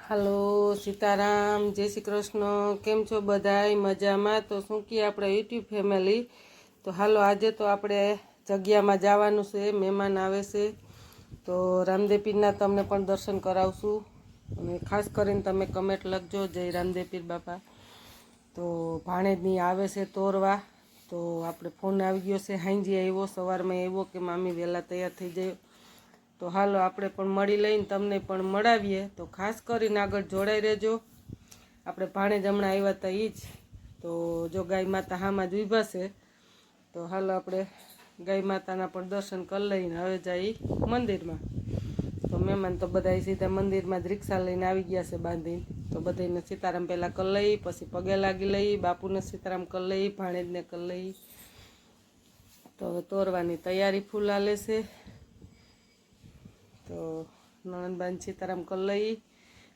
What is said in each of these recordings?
હાલો સીતારામ, જય શ્રી કૃષ્ણ। કેમ છો બધાય? મજામાં? તો શું કહે આપણે યુટ્યુબ ફેમિલી? તો હાલો આજે તો આપણે જગ્યામાં જવાનું છે, મહેમાન આવે છે, તો રામદેવ પીરના તમને પણ દર્શન કરાવશું। અને ખાસ કરીને તમે કમેન્ટ લખજો, જય રામદેવ પીર બાપા। તો ભાણેજની આવે છે તોરવા, તો આપણે ફોન આવી ગયો છે, હાંજી આવ્યો, સવારમાં આવ્યો કે મામી વહેલા તૈયાર થઈ જાય। તો હાલો આપણે પણ મળી લઈને તમને પણ મળાવીએ। તો ખાસ કરીને આગળ જોડાઈ રહેજો। આપણે ભાણેજ હમણાં આવ્યા હતા એ જ, તો જો ગાય માતા હામાં જ ઊભા છે, તો હાલો આપણે ગાય માતાના પણ દર્શન કરી લઈને હવે જઈ મંદિરમાં। તો મહેમાન તો બધા સીધા મંદિરમાં જ રિક્ષા લઈને આવી ગયા છે બાંધીને। તો બધાને સીતારામ પહેલાં કરી લઈ, પછી પગે લાગી લઈ, બાપુને સીતારામ કરી લઈ, ભાણેજને કરી લઈ। તો હવે તોરવાની તૈયારી ફૂલ હાલે છે। તો નણંદબાન સીતારામ કરી લઈ,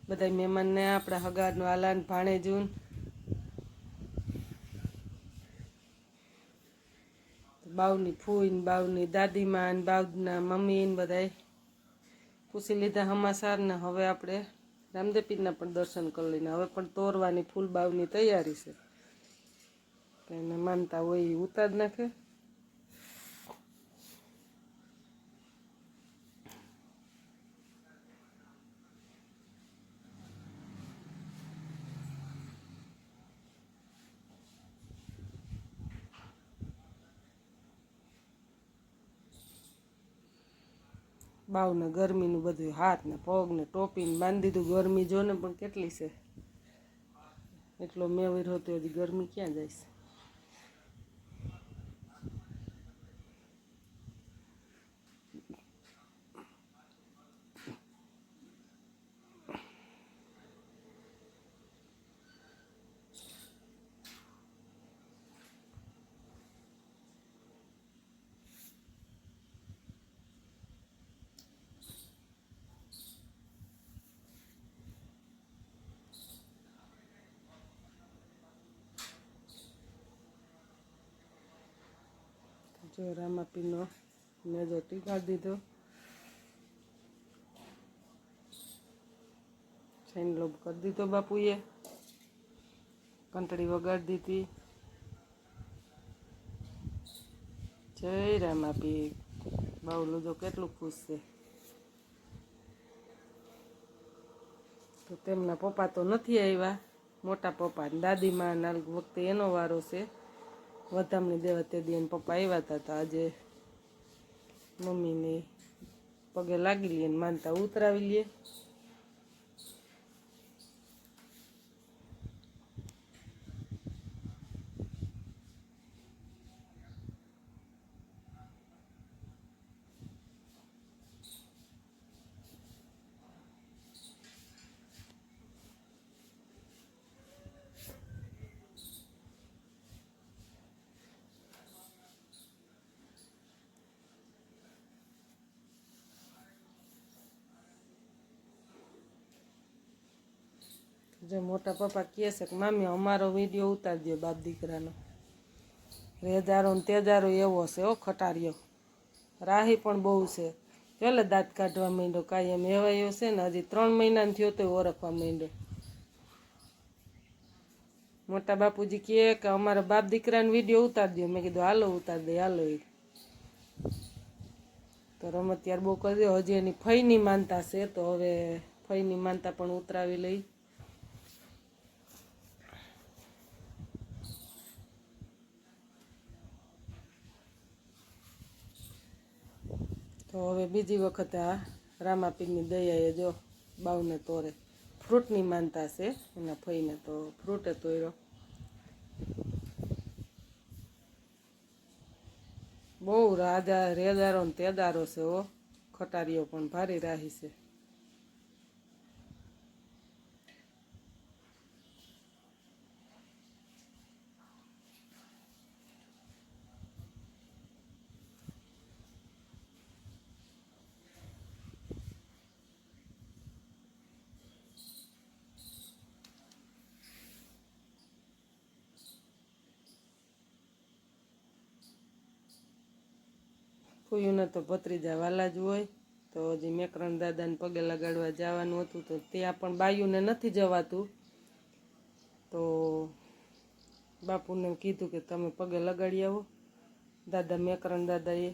બધા મહેમાનને આપણા હગારનું આલાન ભાણેજુન, બાવની ફૂઈને, બાવની દાદીમાં, બાવના મમ્મીને બધાય પૂછી લીધા સમાચાર ને હવે આપણે રામદેવ પીરના પણ દર્શન કરી લઈને હવે પણ તોરવાની ફૂલ બાવની તૈયારી છે, કે એને માનતા હોય એ ઉતાર નાખે। બાવને ગરમીનું બધું હાથ ને પગ ને ટોપીને બાંધી દીધું। ગરમી જો ને પણ કેટલી છે, એટલો મેવીર હોતો હજી ગરમી ક્યાં જાય છે। જો રામાપીનો મેજો ટીકાડી દીધો, છેનલો કરી દીધો બાપુએ, ઘંટડી વગાડી દીધી। જય રામાપીર। બાવલું જો કેટલું ખુશ છે। તો તેમના પપ્પા તો નથી આવ્યા, મોટા પપ્પા દાદીમાં ના વખતે એનો વારો છે વધામણી દેવા, તે દી એના પપ્પા આવ્યા હતા। તો આજે મમ્મીને પગે લાગી લઈએ ને માનતા ઉતરાવી લઈએ। જો મોટા પપ્પા કહે છે કે મામી અમારો વિડીયો ઉતારી દો બાપ દીકરાનો। રેજારો ને તેજારો એવો છે હો ખટાર્યો, રાહી પણ બહુ છે, ચાલે દાંત કાઢવા માંડ્યો, કાયમ એવાયો છે ને હજી 3 મહિનાનો થયો તો ઓળખવા માંડ્યો। મોટા બાપુજી કહે કે અમારા બાપ દીકરાનો વિડીયો ઉતારી દો, મેં કીધું હાલો ઉતારી દે હાલો। તો રમત ત્યાર બહુ કરી દો, હજી એની ફઈની માનતા છે, તો હવે ફઈની માનતા પણ ઉતરાવી લઈ। તો હવે બીજી વખત આ રામાપીરની દયાએ જો બાવને તોરે ફ્રૂટની માનતા છે એના ફઈને, તો ફ્રૂટે તોર્યો। બહુ રાજા રેજારો ને તેદારો છે હો, ખટારીઓ પણ ભારી રાહી છે। ફૂયુંને તો ભત્રીજા વાલા જ હોય, તો હજી મેકરણ દાદાને પગે લગાડવા જવાનું હતું, તો ત્યાં પણ બાયુને નથી જવાતું. તો બાપુને કીધું કે તમે પગે લગાડી આવો દાદા, મેકરણ દાદાએ.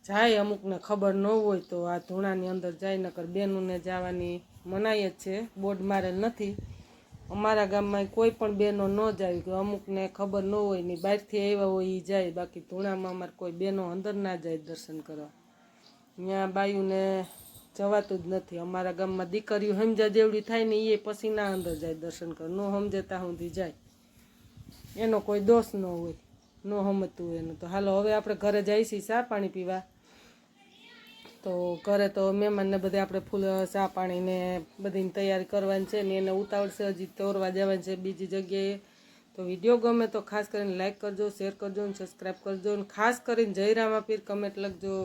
જાય અમુકને ખબર ન હોય તો આ ધૂણાની અંદર જાય, નકર બેનોને જવાની મનાઈ જ છે, બોર્ડ મારેલ નથી. અમારા ગામમાં કોઈ પણ બહેનો ન જાય, કે અમુકને ખબર ન હોય ને બહારથી આવ્યા હોય એ જાય, બાકી ધૂણામાં અમારે કોઈ બહેનો અંદર ના જાય દર્શન કરવા. ત્યાં બાયુને જવાતું જ નથી. અમારા ગામમાં દીકરીઓ સમજા જેવડી થાય ને એ પછી ના અંદર જાય દર્શન કરવા, ન સમજે ત્યાં સુધી જાય, એનો કોઈ દોષ ન હોય, ન સમજતું હોય એનું. તો હાલો હવે આપણે ઘરે જઈશી ચા પાણી પીવા. તો ઘરે તો મહેમાનને બધે આપણે ફૂલ ચા પાણીને બધીની તૈયારી કરવાની છે ને એને ઉતાવળશે હજી તોરવા જવાની છે બીજી જગ્યાએ. તો વિડીયો ગમે તો ખાસ કરીને લાઇક કરજો, શેર કરજો ને સબસ્ક્રાઈબ કરજો, ને ખાસ કરીને જય રામાપીર કમેન્ટ લખજો.